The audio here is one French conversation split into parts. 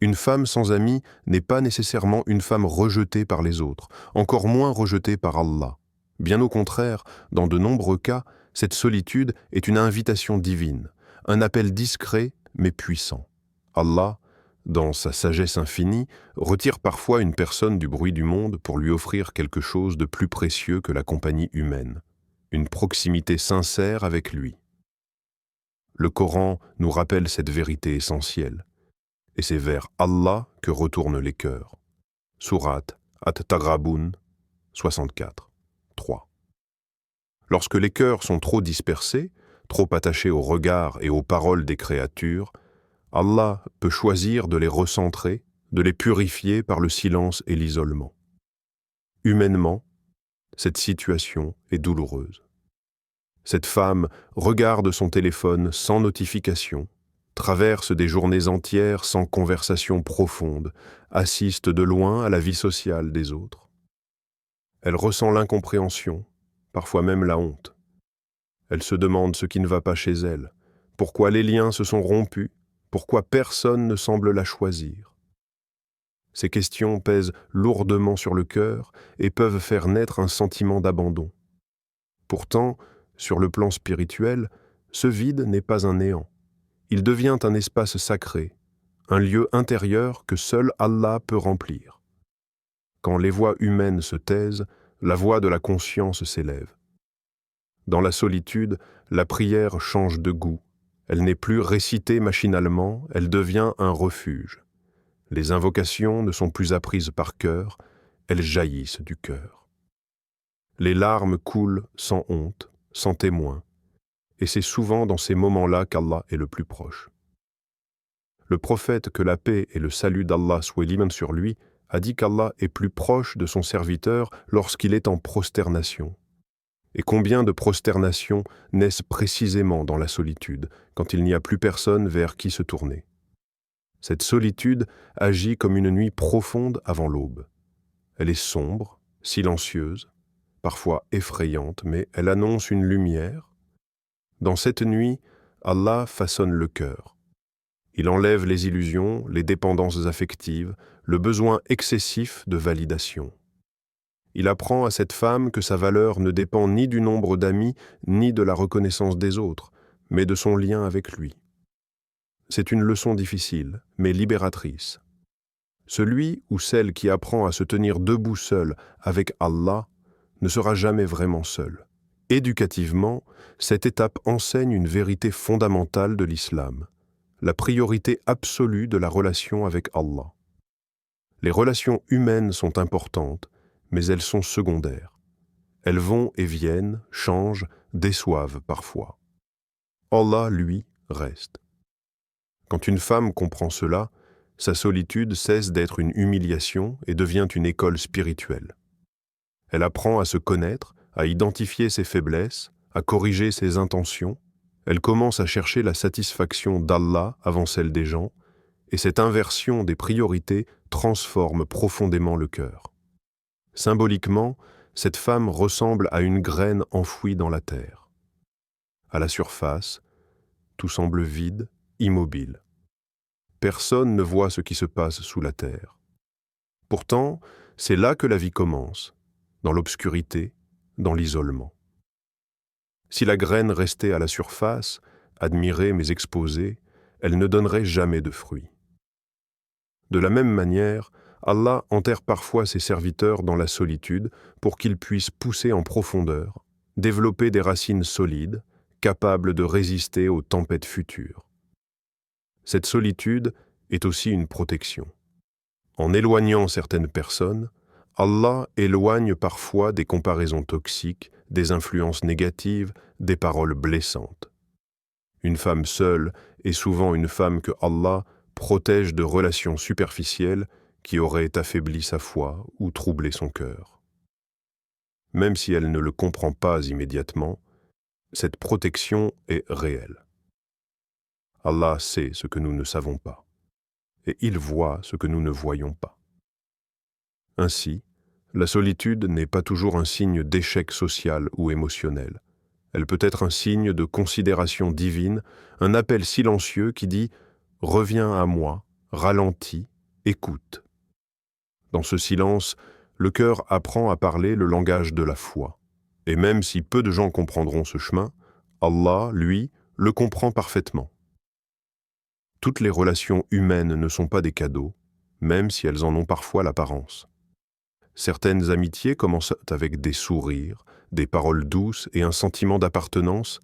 Une femme sans amis n'est pas nécessairement une femme rejetée par les autres, encore moins rejetée par Allah. Bien au contraire, dans de nombreux cas, cette solitude est une invitation divine, un appel discret mais puissant. Allah, dans sa sagesse infinie, retire parfois une personne du bruit du monde pour lui offrir quelque chose de plus précieux que la compagnie humaine, une proximité sincère avec lui. Le Coran nous rappelle cette vérité essentielle, et c'est vers Allah que retournent les cœurs. Sourate At-Taghabun 64, 3. Lorsque les cœurs sont trop dispersés, trop attachés aux regards et aux paroles des créatures, Allah peut choisir de les recentrer, de les purifier par le silence et l'isolement. Humainement, cette situation est douloureuse. Cette femme regarde son téléphone sans notification, traverse des journées entières sans conversation profonde, assiste de loin à la vie sociale des autres. Elle ressent l'incompréhension, parfois même la honte. Elle se demande ce qui ne va pas chez elle, pourquoi les liens se sont rompus, pourquoi personne ne semble la choisir. Ces questions pèsent lourdement sur le cœur et peuvent faire naître un sentiment d'abandon. Pourtant, sur le plan spirituel, ce vide n'est pas un néant. Il devient un espace sacré, un lieu intérieur que seul Allah peut remplir. Quand les voix humaines se taisent, la voix de la conscience s'élève. Dans la solitude, la prière change de goût. Elle n'est plus récitée machinalement, elle devient un refuge. Les invocations ne sont plus apprises par cœur, elles jaillissent du cœur. Les larmes coulent sans honte, sans témoin, et c'est souvent dans ces moments-là qu'Allah est le plus proche. Le prophète, que la paix et le salut d'Allah soient l'imam sur lui, a dit qu'Allah est plus proche de son serviteur lorsqu'il est en prosternation. Et combien de prosternations naissent précisément dans la solitude, quand il n'y a plus personne vers qui se tourner. Cette solitude agit comme une nuit profonde avant l'aube. Elle est sombre, silencieuse, parfois effrayante, mais elle annonce une lumière. Dans cette nuit, Allah façonne le cœur. Il enlève les illusions, les dépendances affectives, le besoin excessif de validation. Il apprend à cette femme que sa valeur ne dépend ni du nombre d'amis, ni de la reconnaissance des autres, mais de son lien avec lui. C'est une leçon difficile, mais libératrice. Celui ou celle qui apprend à se tenir debout seul avec Allah ne sera jamais vraiment seul. Éducativement, cette étape enseigne une vérité fondamentale de l'islam, la priorité absolue de la relation avec Allah. Les relations humaines sont importantes, mais elles sont secondaires. Elles vont et viennent, changent, déçoivent parfois. Allah, lui, reste. Quand une femme comprend cela, sa solitude cesse d'être une humiliation et devient une école spirituelle. Elle apprend à se connaître, à identifier ses faiblesses, à corriger ses intentions. Elle commence à chercher la satisfaction d'Allah avant celle des gens, et cette inversion des priorités transforme profondément le cœur. Symboliquement, cette femme ressemble à une graine enfouie dans la terre. À la surface, tout semble vide, immobile. Personne ne voit ce qui se passe sous la terre. Pourtant, c'est là que la vie commence, dans l'obscurité, dans l'isolement. Si la graine restait à la surface, admirée mais exposée, elle ne donnerait jamais de fruits. De la même manière, Allah enterre parfois ses serviteurs dans la solitude pour qu'ils puissent pousser en profondeur, développer des racines solides, capables de résister aux tempêtes futures. Cette solitude est aussi une protection. En éloignant certaines personnes, Allah éloigne parfois des comparaisons toxiques, des influences négatives, des paroles blessantes. Une femme seule est souvent une femme que Allah protège de relations superficielles qui auraient affaibli sa foi ou troublé son cœur. Même si elle ne le comprend pas immédiatement, cette protection est réelle. Allah sait ce que nous ne savons pas, et il voit ce que nous ne voyons pas. Ainsi, la solitude n'est pas toujours un signe d'échec social ou émotionnel. Elle peut être un signe de considération divine, un appel silencieux qui dit « Reviens à moi, ralentit, écoute. Dans ce silence, le cœur apprend à parler le langage de la foi. Et même si peu de gens comprendront ce chemin, Allah, lui, le comprend parfaitement. Toutes les relations humaines ne sont pas des cadeaux, même si elles en ont parfois l'apparence. Certaines amitiés commencent avec des sourires, des paroles douces et un sentiment d'appartenance,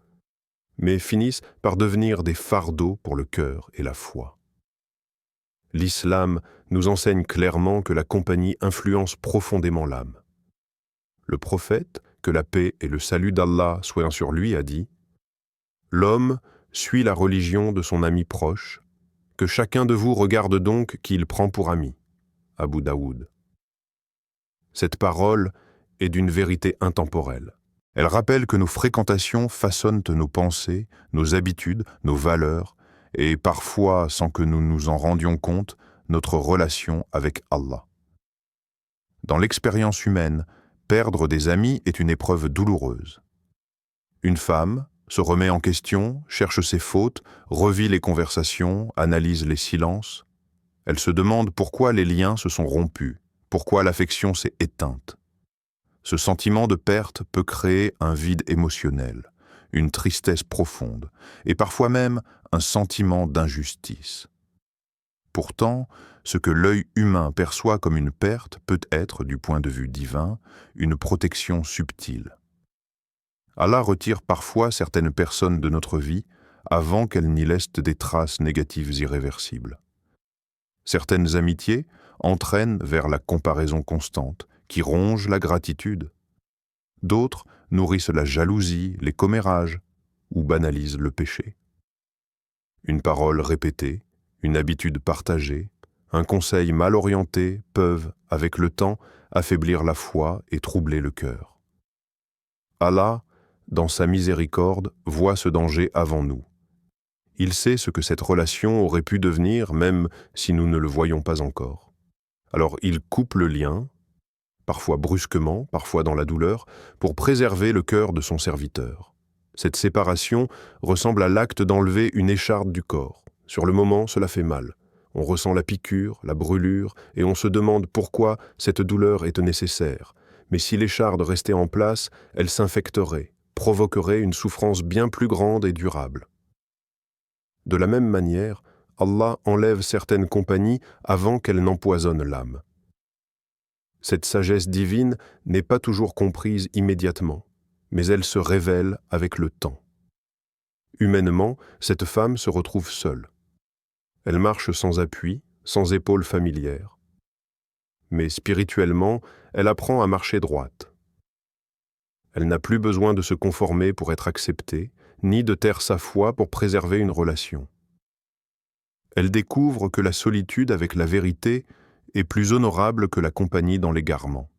mais finissent par devenir des fardeaux pour le cœur et la foi. L'islam nous enseigne clairement que la compagnie influence profondément l'âme. Le prophète, que la paix et le salut d'Allah soient sur lui, a dit « L'homme suit la religion de son ami proche, que chacun de vous regarde donc qui il prend pour ami. » Abu Daoud. Cette parole est d'une vérité intemporelle. Elle rappelle que nos fréquentations façonnent nos pensées, nos habitudes, nos valeurs, et parfois, sans que nous nous en rendions compte, notre relation avec Allah. Dans l'expérience humaine, perdre des amis est une épreuve douloureuse. Une femme se remet en question, cherche ses fautes, revit les conversations, analyse les silences. Elle se demande pourquoi les liens se sont rompus, pourquoi l'affection s'est éteinte. Ce sentiment de perte peut créer un vide émotionnel, une tristesse profonde, et parfois même un sentiment d'injustice. Pourtant, ce que l'œil humain perçoit comme une perte peut être, du point de vue divin, une protection subtile. Allah retire parfois certaines personnes de notre vie avant qu'elles n'y laissent des traces négatives irréversibles. Certaines amitiés entraînent vers la comparaison constante, qui ronge la gratitude. D'autres nourrissent la jalousie, les commérages, ou banalisent le péché. Une parole répétée, une habitude partagée, un conseil mal orienté peuvent, avec le temps, affaiblir la foi et troubler le cœur. Allah, dans sa miséricorde, voit ce danger avant nous. Il sait ce que cette relation aurait pu devenir, même si nous ne le voyons pas encore. Alors il coupe le lien, parfois brusquement, parfois dans la douleur, pour préserver le cœur de son serviteur. Cette séparation ressemble à l'acte d'enlever une écharde du corps. Sur le moment, cela fait mal. On ressent la piqûre, la brûlure, et on se demande pourquoi cette douleur est nécessaire. Mais si l'écharde restait en place, elle s'infecterait, provoquerait une souffrance bien plus grande et durable. De la même manière, Allah enlève certaines compagnies avant qu'elles n'empoisonnent l'âme. Cette sagesse divine n'est pas toujours comprise immédiatement, mais elle se révèle avec le temps. Humainement, cette femme se retrouve seule. Elle marche sans appui, sans épaules familières. Mais spirituellement, elle apprend à marcher droite. Elle n'a plus besoin de se conformer pour être acceptée, ni de taire sa foi pour préserver une relation. Elle découvre que la solitude avec la vérité est plus honorable que la compagnie dans l'égarement.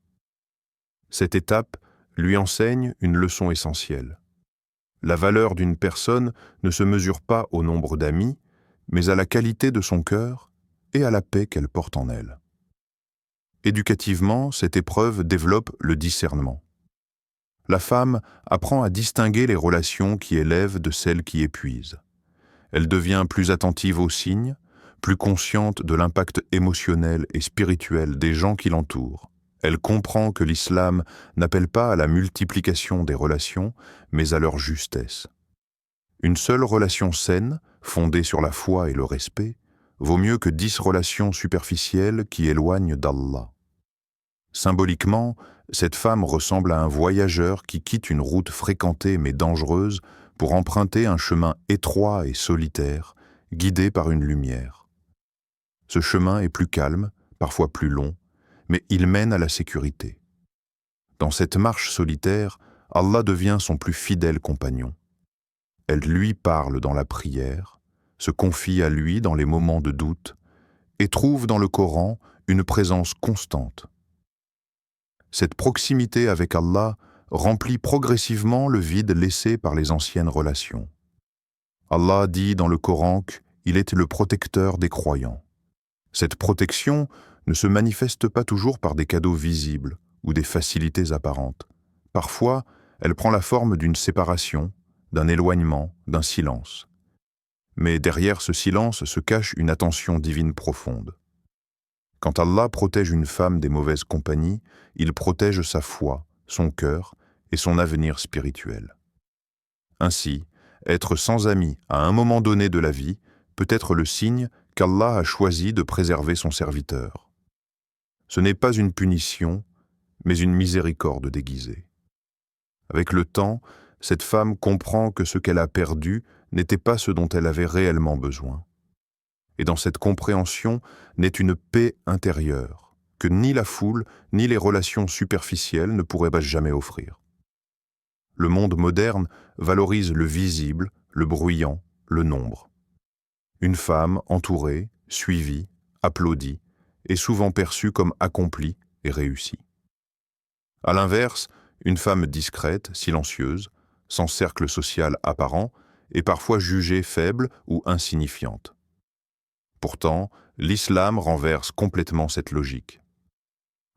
Cette étape lui enseigne une leçon essentielle. La valeur d'une personne ne se mesure pas au nombre d'amis, mais à la qualité de son cœur et à la paix qu'elle porte en elle. Éducativement, cette épreuve développe le discernement. La femme apprend à distinguer les relations qui élèvent de celles qui épuisent. Elle devient plus attentive aux signes, plus consciente de l'impact émotionnel et spirituel des gens qui l'entourent. Elle comprend que l'islam n'appelle pas à la multiplication des relations, mais à leur justesse. Une seule relation saine, fondée sur la foi et le respect, vaut mieux que 10 relations superficielles qui éloignent d'Allah. Symboliquement, cette femme ressemble à un voyageur qui quitte une route fréquentée mais dangereuse pour emprunter un chemin étroit et solitaire, guidé par une lumière. Ce chemin est plus calme, parfois plus long, mais il mène à la sécurité. Dans cette marche solitaire, Allah devient son plus fidèle compagnon. Elle lui parle dans la prière, se confie à lui dans les moments de doute et trouve dans le Coran une présence constante. Cette proximité avec Allah remplit progressivement le vide laissé par les anciennes relations. Allah dit dans le Coran qu'il est le protecteur des croyants. Cette protection ne se manifeste pas toujours par des cadeaux visibles ou des facilités apparentes. Parfois, elle prend la forme d'une séparation, d'un éloignement, d'un silence. Mais derrière ce silence se cache une attention divine profonde. Quand Allah protège une femme des mauvaises compagnies, il protège sa foi, son cœur et son avenir spirituel. Ainsi, être sans amis à un moment donné de la vie peut être le signe qu'Allah a choisi de préserver son serviteur. Ce n'est pas une punition, mais une miséricorde déguisée. Avec le temps, cette femme comprend que ce qu'elle a perdu n'était pas ce dont elle avait réellement besoin. Et dans cette compréhension naît une paix intérieure que ni la foule ni les relations superficielles ne pourraient jamais offrir. Le monde moderne valorise le visible, le bruyant, le nombre. Une femme entourée, suivie, applaudie, est souvent perçue comme accomplie et réussie. À l'inverse, une femme discrète, silencieuse, sans cercle social apparent, est parfois jugée faible ou insignifiante. Pourtant, l'islam renverse complètement cette logique.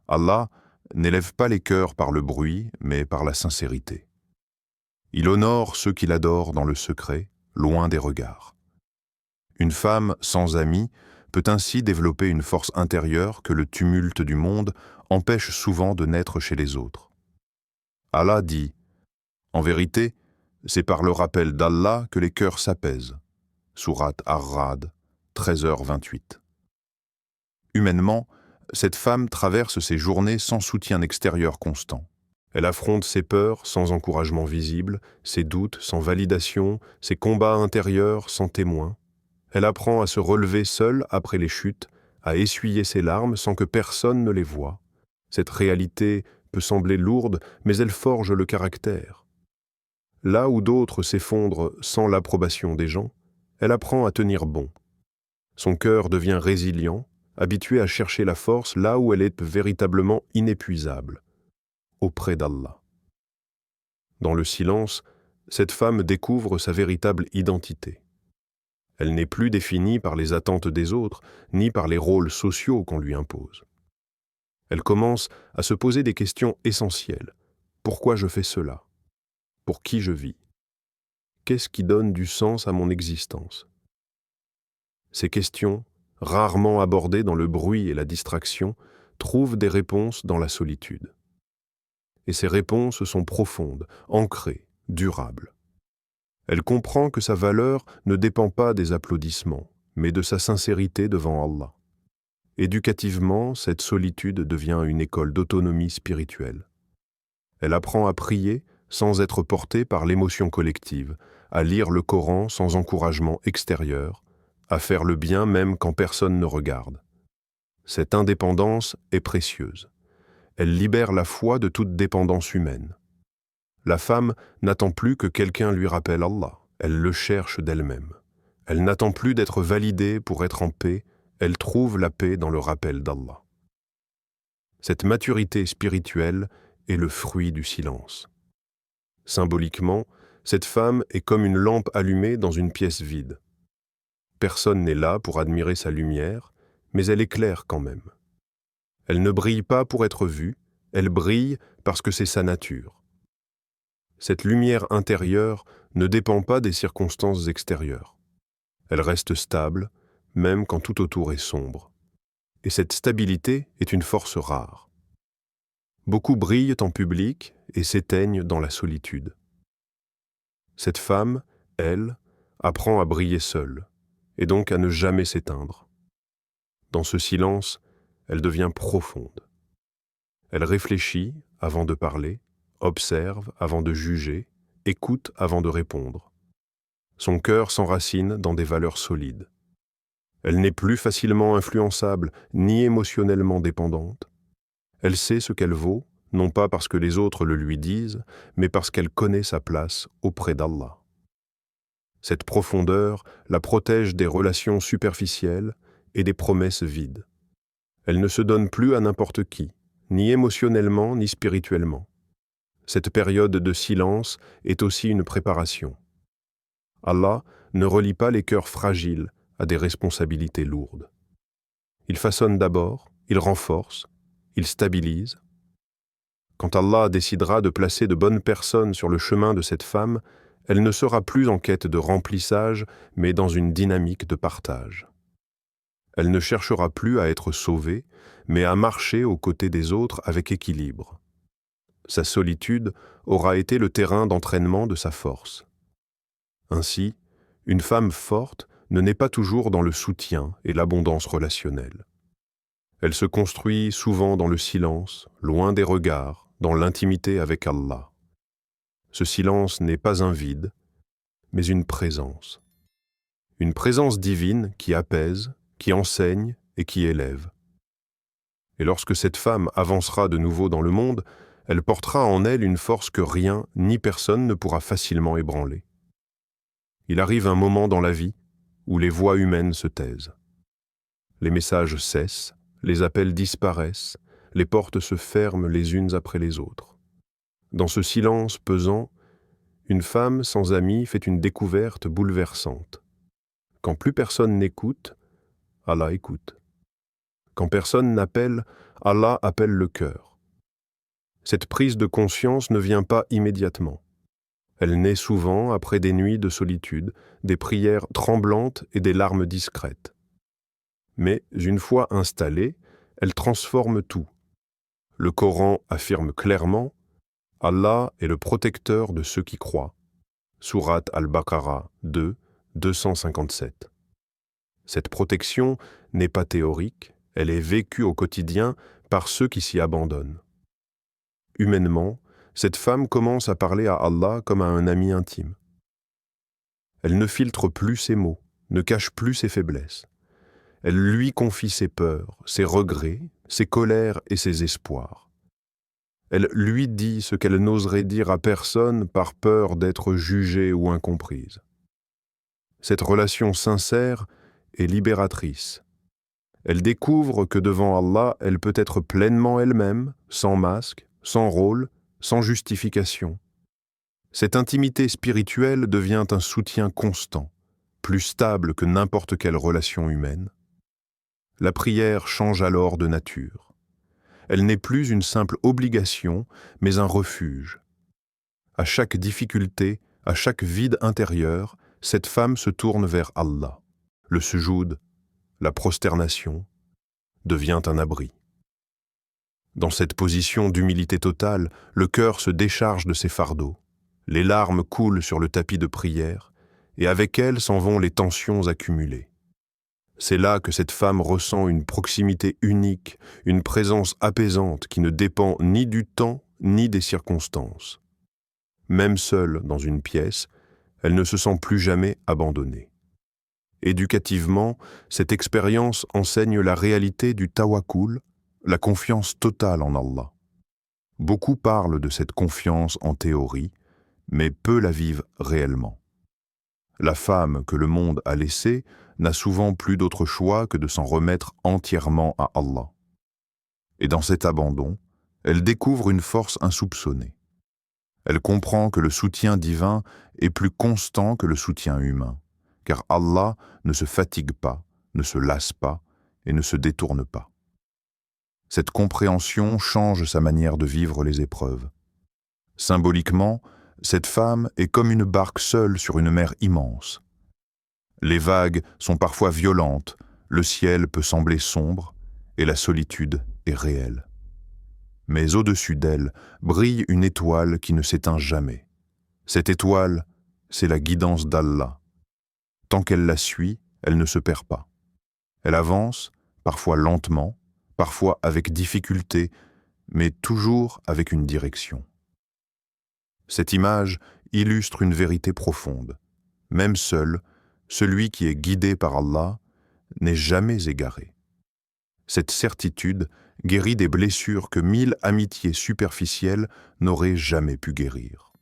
Allah n'élève pas les cœurs par le bruit, mais par la sincérité. Il honore ceux qui l'adorent dans le secret, loin des regards. Une femme sans amis peut ainsi développer une force intérieure que le tumulte du monde empêche souvent de naître chez les autres. Allah dit « En vérité, c'est par le rappel d'Allah que les cœurs s'apaisent. » Sourate Ar-Ra'd, 13h28. Humainement, cette femme traverse ses journées sans soutien extérieur constant. Elle affronte ses peurs sans encouragement visible, ses doutes sans validation, ses combats intérieurs sans témoin. Elle apprend à se relever seule après les chutes, à essuyer ses larmes sans que personne ne les voie. Cette réalité peut sembler lourde, mais elle forge le caractère. Là où d'autres s'effondrent sans l'approbation des gens, elle apprend à tenir bon. Son cœur devient résilient, habitué à chercher la force là où elle est véritablement inépuisable, auprès d'Allah. Dans le silence, cette femme découvre sa véritable identité. Elle n'est plus définie par les attentes des autres, ni par les rôles sociaux qu'on lui impose. Elle commence à se poser des questions essentielles. Pourquoi je fais cela? Pour qui je vis? Qu'est-ce qui donne du sens à mon existence? Ces questions, rarement abordées dans le bruit et la distraction, trouvent des réponses dans la solitude. Et ces réponses sont profondes, ancrées, durables. Elle comprend que sa valeur ne dépend pas des applaudissements, mais de sa sincérité devant Allah. Éducativement, cette solitude devient une école d'autonomie spirituelle. Elle apprend à prier sans être portée par l'émotion collective, à lire le Coran sans encouragement extérieur, à faire le bien même quand personne ne regarde. Cette indépendance est précieuse. Elle libère la foi de toute dépendance humaine. La femme n'attend plus que quelqu'un lui rappelle Allah, elle le cherche d'elle-même. Elle n'attend plus d'être validée pour être en paix, elle trouve la paix dans le rappel d'Allah. Cette maturité spirituelle est le fruit du silence. Symboliquement, cette femme est comme une lampe allumée dans une pièce vide. Personne n'est là pour admirer sa lumière, mais elle éclaire quand même. Elle ne brille pas pour être vue, elle brille parce que c'est sa nature. Cette lumière intérieure ne dépend pas des circonstances extérieures. Elle reste stable, même quand tout autour est sombre. Et cette stabilité est une force rare. Beaucoup brillent en public et s'éteignent dans la solitude. Cette femme, elle, apprend à briller seule, et donc à ne jamais s'éteindre. Dans ce silence, elle devient profonde. Elle réfléchit avant de parler, observe avant de juger, écoute avant de répondre. Son cœur s'enracine dans des valeurs solides. Elle n'est plus facilement influençable ni émotionnellement dépendante. Elle sait ce qu'elle vaut, non pas parce que les autres le lui disent, mais parce qu'elle connaît sa place auprès d'Allah. Cette profondeur la protège des relations superficielles et des promesses vides. Elle ne se donne plus à n'importe qui, ni émotionnellement ni spirituellement. Cette période de silence est aussi une préparation. Allah ne relie pas les cœurs fragiles à des responsabilités lourdes. Il façonne d'abord, il renforce, il stabilise. Quand Allah décidera de placer de bonnes personnes sur le chemin de cette femme, Elle ne sera plus en quête de remplissage, mais dans une dynamique de partage. Elle ne cherchera plus à être sauvée, mais à marcher aux côtés des autres avec équilibre. Sa solitude aura été le terrain d'entraînement de sa force. Ainsi, une femme forte ne naît pas toujours dans le soutien et l'abondance relationnelle. Elle se construit souvent dans le silence, loin des regards, dans l'intimité avec Allah. Ce silence n'est pas un vide, mais une présence. Une présence divine qui apaise, qui enseigne et qui élève. Et lorsque cette femme avancera de nouveau dans le monde, elle portera en elle une force que rien ni personne ne pourra facilement ébranler. Il arrive un moment dans la vie où les voix humaines se taisent. Les messages cessent, les appels disparaissent, les portes se ferment les unes après les autres. Dans ce silence pesant, une femme sans amis fait une découverte bouleversante. Quand plus personne n'écoute, Allah écoute. Quand personne n'appelle, Allah appelle le cœur. Cette prise de conscience ne vient pas immédiatement. Elle naît souvent après des nuits de solitude, des prières tremblantes et des larmes discrètes. Mais, une fois installée, elle transforme tout. Le Coran affirme clairement « Allah est le protecteur de ceux qui croient ». Sourate Al-Baqarah 2, 257. Cette protection n'est pas théorique, elle est vécue au quotidien par ceux qui s'y abandonnent. Humainement, cette femme commence à parler à Allah comme à un ami intime. Elle ne filtre plus ses mots, ne cache plus ses faiblesses. Elle lui confie ses peurs, ses regrets, ses colères et ses espoirs. Elle lui dit ce qu'elle n'oserait dire à personne par peur d'être jugée ou incomprise. Cette relation sincère est libératrice. Elle découvre que devant Allah, elle peut être pleinement elle-même, sans masque, sans rôle, sans justification. Cette intimité spirituelle devient un soutien constant, plus stable que n'importe quelle relation humaine. La prière change alors de nature. Elle n'est plus une simple obligation, mais un refuge. À chaque difficulté, à chaque vide intérieur, cette femme se tourne vers Allah. Le sujoud, la prosternation, devient un abri. Dans cette position d'humilité totale, le cœur se décharge de ses fardeaux. Les larmes coulent sur le tapis de prière, et avec elles s'en vont les tensions accumulées. C'est là que cette femme ressent une proximité unique, une présence apaisante qui ne dépend ni du temps ni des circonstances. Même seule dans une pièce, elle ne se sent plus jamais abandonnée. Éducativement, cette expérience enseigne la réalité du tawakkul, la confiance totale en Allah. Beaucoup parlent de cette confiance en théorie, mais peu la vivent réellement. La femme que le monde a laissée n'a souvent plus d'autre choix que de s'en remettre entièrement à Allah. Et dans cet abandon, elle découvre une force insoupçonnée. Elle comprend que le soutien divin est plus constant que le soutien humain, car Allah ne se fatigue pas, ne se lasse pas et ne se détourne pas. Cette compréhension change sa manière de vivre les épreuves. Symboliquement, cette femme est comme une barque seule sur une mer immense. Les vagues sont parfois violentes, le ciel peut sembler sombre et la solitude est réelle. Mais au-dessus d'elle brille une étoile qui ne s'éteint jamais. Cette étoile, c'est la guidance d'Allah. Tant qu'elle la suit, elle ne se perd pas. Elle avance, parfois lentement, parfois avec difficulté, mais toujours avec une direction. Cette image illustre une vérité profonde. Même seul, celui qui est guidé par Allah n'est jamais égaré. Cette certitude guérit des blessures que 1000 amitiés superficielles n'auraient jamais pu guérir.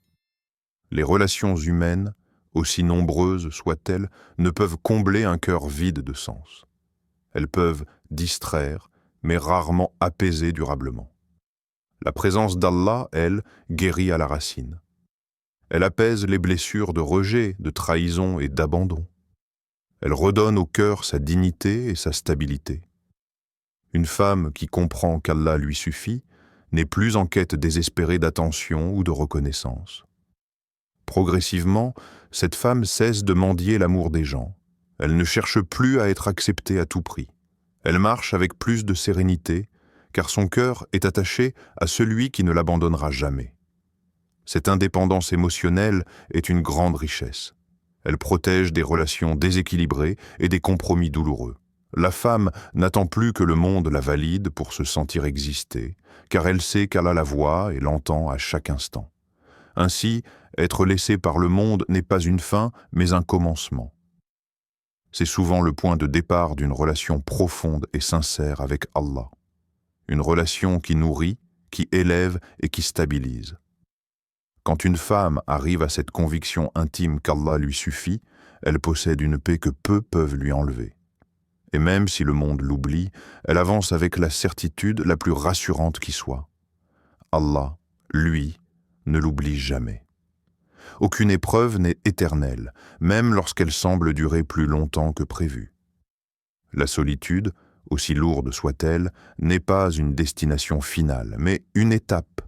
Les relations humaines, aussi nombreuses soient-elles, ne peuvent combler un cœur vide de sens. Elles peuvent distraire, mais rarement apaiser durablement. La présence d'Allah, elle, guérit à la racine. Elle apaise les blessures de rejet, de trahison et d'abandon. Elle redonne au cœur sa dignité et sa stabilité. Une femme qui comprend qu'Allah lui suffit n'est plus en quête désespérée d'attention ou de reconnaissance. Progressivement, cette femme cesse de mendier l'amour des gens. Elle ne cherche plus à être acceptée à tout prix. Elle marche avec plus de sérénité, car son cœur est attaché à celui qui ne l'abandonnera jamais. Cette indépendance émotionnelle est une grande richesse. Elle protège des relations déséquilibrées et des compromis douloureux. La femme n'attend plus que le monde la valide pour se sentir exister, car elle sait qu'elle a la voix et l'entend à chaque instant. Ainsi, être laissée par le monde n'est pas une fin, mais un commencement. C'est souvent le point de départ d'une relation profonde et sincère avec Allah. Une relation qui nourrit, qui élève et qui stabilise. Quand une femme arrive à cette conviction intime qu'Allah lui suffit, elle possède une paix que peu peuvent lui enlever. Et même si le monde l'oublie, elle avance avec la certitude la plus rassurante qui soit. Allah, lui, ne l'oublie jamais. Aucune épreuve n'est éternelle, même lorsqu'elle semble durer plus longtemps que prévu. La solitude, aussi lourde soit-elle, n'est pas une destination finale, mais une étape.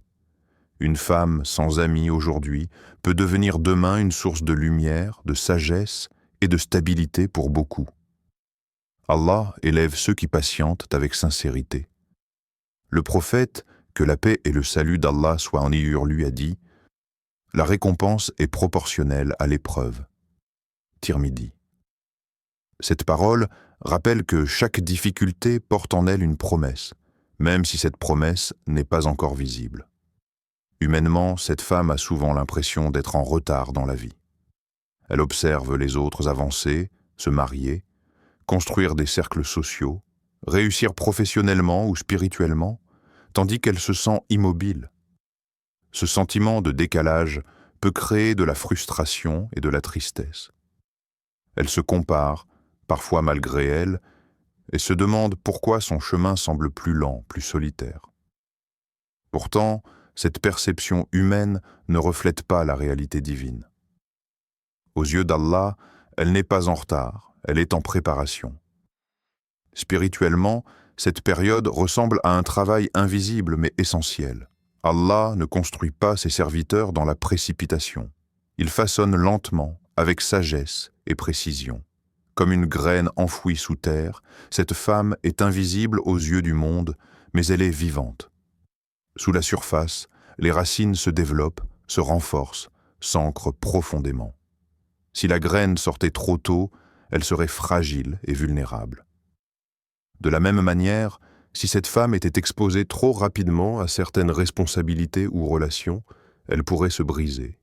Une femme sans amis aujourd'hui peut devenir demain une source de lumière, de sagesse et de stabilité pour beaucoup. Allah élève ceux qui patientent avec sincérité. Le prophète, que la paix et le salut d'Allah soient en lui, a dit « La récompense est proportionnelle à l'épreuve. » Tirmidhi. Cette parole rappelle que chaque difficulté porte en elle une promesse, même si cette promesse n'est pas encore visible. Humainement, cette femme a souvent l'impression d'être en retard dans la vie. Elle observe les autres avancer, se marier, construire des cercles sociaux, réussir professionnellement ou spirituellement, tandis qu'elle se sent immobile. Ce sentiment de décalage peut créer de la frustration et de la tristesse. Elle se compare, parfois malgré elle, et se demande pourquoi son chemin semble plus lent, plus solitaire. Pourtant, cette perception humaine ne reflète pas la réalité divine. Aux yeux d'Allah, elle n'est pas en retard, elle est en préparation. Spirituellement, cette période ressemble à un travail invisible mais essentiel. Allah ne construit pas ses serviteurs dans la précipitation. Il façonne lentement, avec sagesse et précision. Comme une graine enfouie sous terre, cette femme est invisible aux yeux du monde, mais elle est vivante. Sous la surface, les racines se développent, se renforcent, s'ancrent profondément. Si la graine sortait trop tôt, elle serait fragile et vulnérable. De la même manière, si cette femme était exposée trop rapidement à certaines responsabilités ou relations, elle pourrait se briser.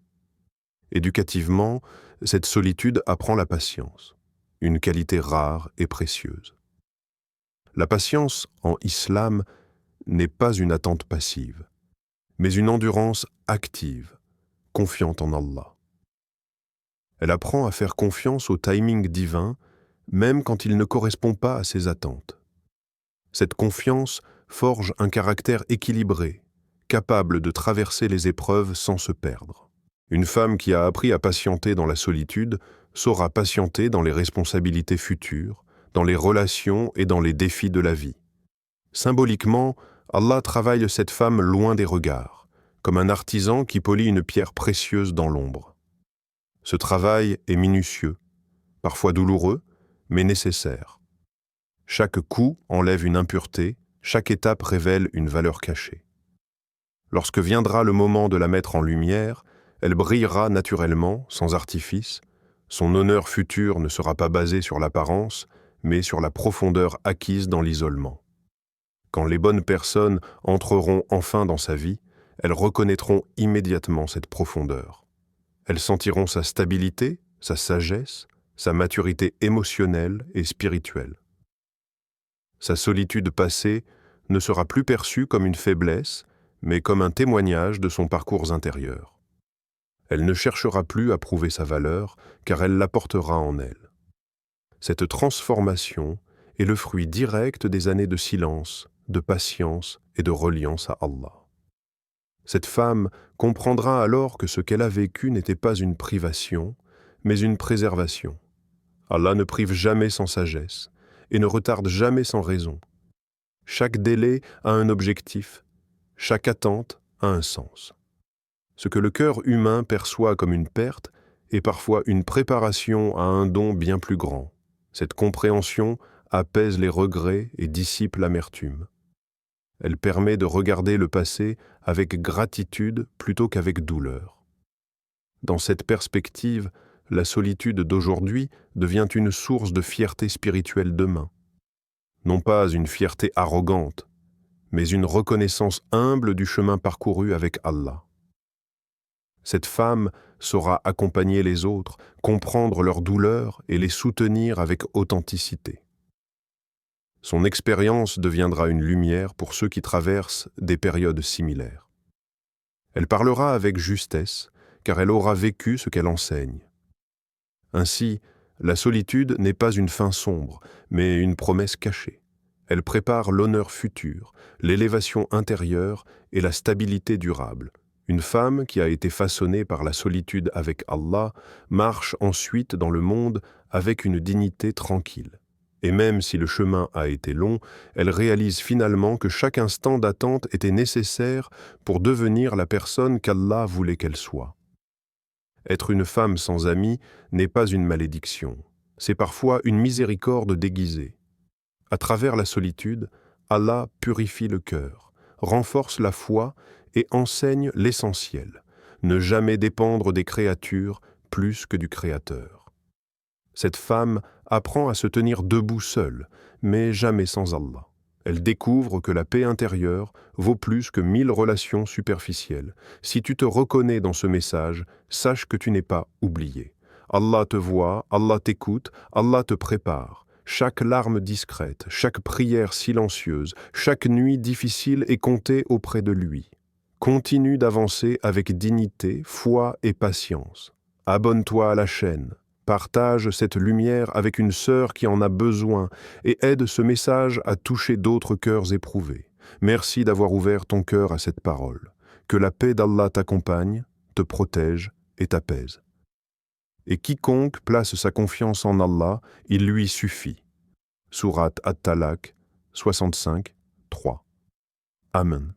Éducativement, cette solitude apprend la patience, une qualité rare et précieuse. La patience, en islam, n'est pas une attente passive, mais une endurance active, confiante en Allah. Elle apprend à faire confiance au timing divin, même quand il ne correspond pas à ses attentes. Cette confiance forge un caractère équilibré, capable de traverser les épreuves sans se perdre. Une femme qui a appris à patienter dans la solitude saura patienter dans les responsabilités futures, dans les relations et dans les défis de la vie. Symboliquement, Allah travaille cette femme loin des regards, comme un artisan qui polit une pierre précieuse dans l'ombre. Ce travail est minutieux, parfois douloureux, mais nécessaire. Chaque coup enlève une impureté, chaque étape révèle une valeur cachée. Lorsque viendra le moment de la mettre en lumière, elle brillera naturellement, sans artifice. Son honneur futur ne sera pas basé sur l'apparence, mais sur la profondeur acquise dans l'isolement. Quand les bonnes personnes entreront enfin dans sa vie, elles reconnaîtront immédiatement cette profondeur. Elles sentiront sa stabilité, sa sagesse, sa maturité émotionnelle et spirituelle. Sa solitude passée ne sera plus perçue comme une faiblesse, mais comme un témoignage de son parcours intérieur. Elle ne cherchera plus à prouver sa valeur, car elle la portera en elle. Cette transformation est le fruit direct des années de silence, de patience et de reliance à Allah. Cette femme comprendra alors que ce qu'elle a vécu n'était pas une privation, mais une préservation. Allah ne prive jamais sans sagesse et ne retarde jamais sans raison. Chaque délai a un objectif, chaque attente a un sens. Ce que le cœur humain perçoit comme une perte est parfois une préparation à un don bien plus grand. Cette compréhension apaise les regrets et dissipe l'amertume. Elle permet de regarder le passé avec gratitude plutôt qu'avec douleur. Dans cette perspective, la solitude d'aujourd'hui devient une source de fierté spirituelle demain. Non pas une fierté arrogante, mais une reconnaissance humble du chemin parcouru avec Allah. Cette femme saura accompagner les autres, comprendre leurs douleurs et les soutenir avec authenticité. Son expérience deviendra une lumière pour ceux qui traversent des périodes similaires. Elle parlera avec justesse, car elle aura vécu ce qu'elle enseigne. Ainsi, la solitude n'est pas une fin sombre, mais une promesse cachée. Elle prépare l'honneur futur, l'élévation intérieure et la stabilité durable. Une femme qui a été façonnée par la solitude avec Allah marche ensuite dans le monde avec une dignité tranquille. Et même si le chemin a été long, elle réalise finalement que chaque instant d'attente était nécessaire pour devenir la personne qu'Allah voulait qu'elle soit. Être une femme sans amis n'est pas une malédiction, c'est parfois une miséricorde déguisée. À travers la solitude, Allah purifie le cœur, renforce la foi et enseigne l'essentiel, ne jamais dépendre des créatures plus que du Créateur. Cette femme apprend à se tenir debout seule, mais jamais sans Allah. Elle découvre que la paix intérieure vaut plus que 1000 relations superficielles. Si tu te reconnais dans ce message, sache que tu n'es pas oublié. Allah te voit, Allah t'écoute, Allah te prépare. Chaque larme discrète, chaque prière silencieuse, chaque nuit difficile est comptée auprès de lui. Continue d'avancer avec dignité, foi et patience. Abonne-toi à la chaîne. Partage cette lumière avec une sœur qui en a besoin et aide ce message à toucher d'autres cœurs éprouvés. Merci d'avoir ouvert ton cœur à cette parole. Que la paix d'Allah t'accompagne, te protège et t'apaise. Et quiconque place sa confiance en Allah, il lui suffit. Sourate At-Talaq 65, 3. Amen.